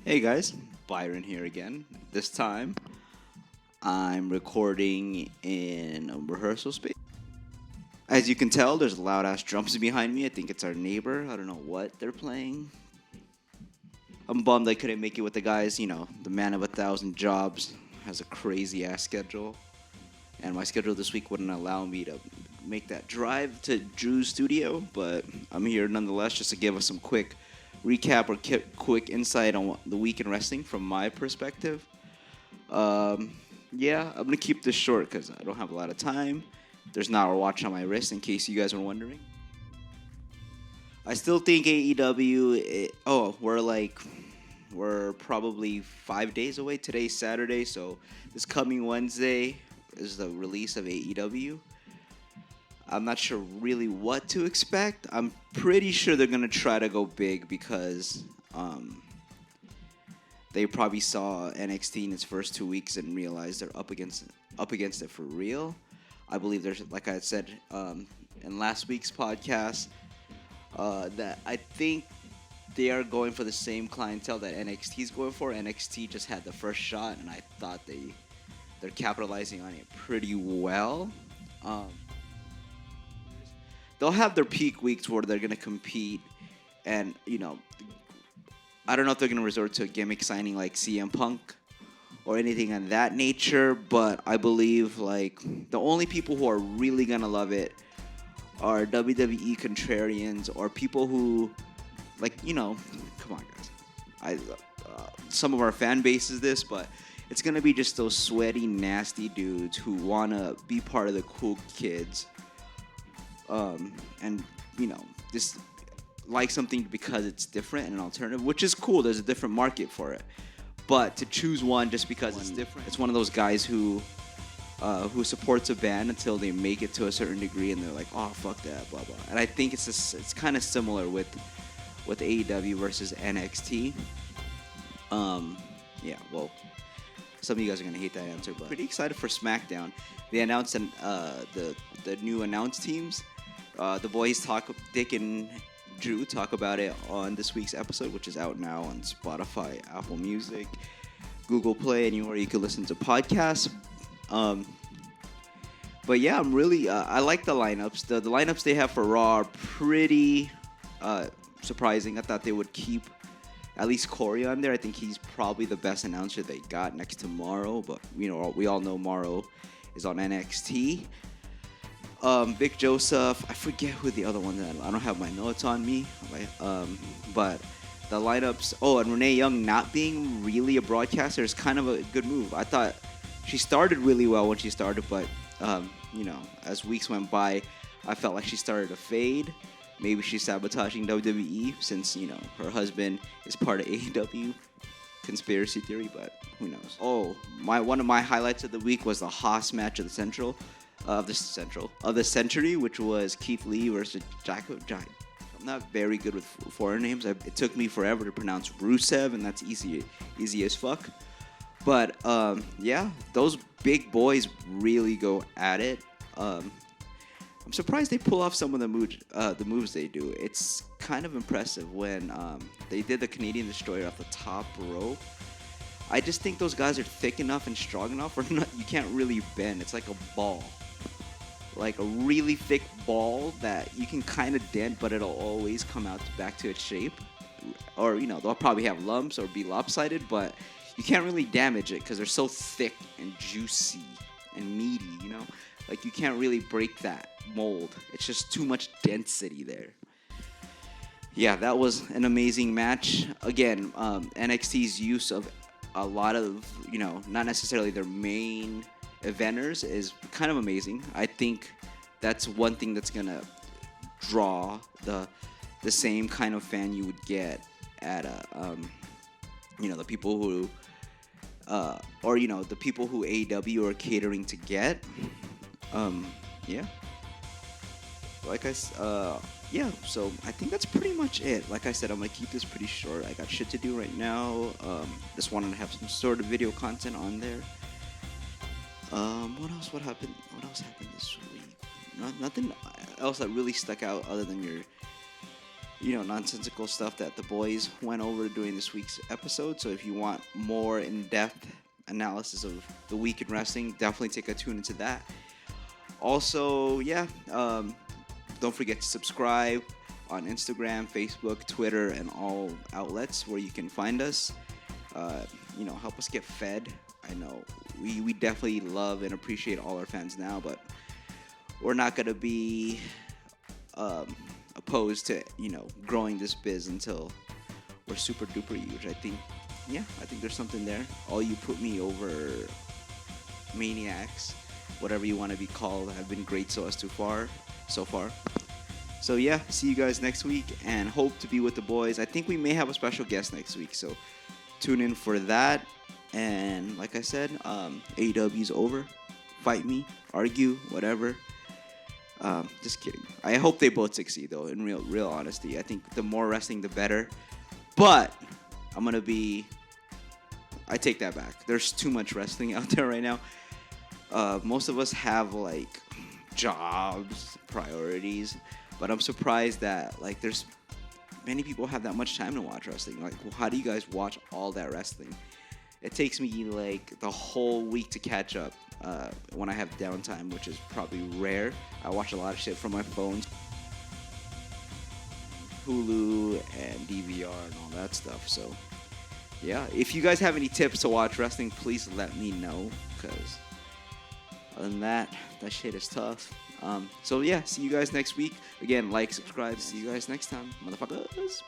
Hey guys, Byron here again. This time I'm recording in a rehearsal space. As you can tell, there's loud ass drums behind me. I think it's our neighbor. I don't know what they're playing. I'm bummed I couldn't make it with the guys. The man of 1,000 jobs has a crazy ass schedule. And my schedule this week wouldn't allow me to make that drive to Drew's studio. But I'm here nonetheless just to give us some quick recap or quick insight on the week in wrestling from my perspective. Yeah, I'm gonna keep this short because I don't have a lot of time. There's not a watch on my wrist, in case you guys were wondering. I still think AEW. We're probably 5 days away. Today's Saturday, so this coming Wednesday is the release of AEW. I'm not sure really what to expect. I'm pretty sure they're gonna try to go big because they probably saw NXT in its first 2 weeks and realized they're up against it for real. I believe there's, like I said in last week's podcast, that I think they are going for the same clientele that NXT is going for. NXT just had the first shot, and I thought they're capitalizing on it pretty well. They'll have their peak weeks where they're going to compete, and I don't know if they're going to resort to a gimmick signing like CM Punk or anything of that nature, but I believe the only people who are really going to love it are WWE contrarians or people who come on guys. Some of our fan base is this, but it's going to be just those sweaty, nasty dudes who want to be part of the cool kids. And just like something because it's different and an alternative, which is cool. There's a different market for it, but to choose one just because it's different, it's one of those guys who supports a band until they make it to a certain degree and they're like, oh fuck that, blah blah. And I think it's kind of similar with AEW versus NXT. Yeah, well, some of you guys are gonna hate that answer, but pretty excited for SmackDown. They announced the new announce teams. The boys Dick and Drew talk about it on this week's episode, which is out now on Spotify, Apple Music, Google Play, anywhere you can listen to podcasts. But yeah, I'm really I like the lineups. The lineups they have for Raw are pretty surprising. I thought they would keep at least Corey on there. I think he's probably the best announcer they got next to Morrow, but we all know Morrow is on NXT. Vic Joseph, I forget who the other one is. I don't have my notes on me, but the lineups. Oh, and Renee Young not being really a broadcaster is kind of a good move. I thought she started really well when she started, but as weeks went by, I felt like she started to fade. Maybe she's sabotaging WWE since her husband is part of AEW. Conspiracy theory, but who knows? Oh, one of my highlights of the week was the Haas match of the century, which was Keith Lee versus Jaco. I'm not very good with foreign names. It took me forever to pronounce Rusev, and that's easy as fuck. But yeah, those big boys really go at it. I'm surprised they pull off some of the moves they do. It's kind of impressive when they did the Canadian Destroyer off the top rope. I just think those guys are thick enough and strong enough, or not, you can't really bend. It's like a ball, like a really thick ball that you can kind of dent, but it'll always come out back to its shape. Or they'll probably have lumps or be lopsided, but you can't really damage it because they're so thick and juicy and meaty. Like you can't really break that mold. It's just too much density there. Yeah, that was an amazing match. Again, NXT's use of a lot of, not necessarily their main eventers is kind of amazing. I think that's one thing that's going to draw the same kind of fan you would get at the people who the people who AEW are catering to get. Yeah. Yeah, so I think that's pretty much it. Like I said, I'm going to keep this pretty short. I got shit to do right now. Just wanted to have some sort of video content on there. What else happened this week? Nothing else that really stuck out other than nonsensical stuff that the boys went over during this week's episode. So if you want more in-depth analysis of the week in wrestling, definitely take a tune into that. Also, don't forget to subscribe on Instagram, Facebook, Twitter, and all outlets where you can find us. Help us get fed. I know we definitely love and appreciate all our fans now, but we're not going to be opposed to, growing this biz until we're super duper huge. I think there's something there. All you put me over maniacs, whatever you want to be called, have been great so far. So yeah, see you guys next week and hope to be with the boys. I think we may have a special guest next week, so tune in for that. And like I said, AEW's over. Fight me, argue, whatever. Just kidding. I hope they both succeed, though, in real honesty. I think the more wrestling, the better. But I take that back. There's too much wrestling out there right now. Most of us have, jobs, priorities. But I'm surprised that, there's many people have that much time to watch wrestling. How do you guys watch all that wrestling? It takes me, the whole week to catch up when I have downtime, which is probably rare. I watch a lot of shit from my phone, Hulu, and DVR, and all that stuff. So, yeah. If you guys have any tips to watch wrestling, please let me know, because other than that shit is tough. So, yeah, see you guys next week. Again, subscribe. See you guys next time, motherfuckers.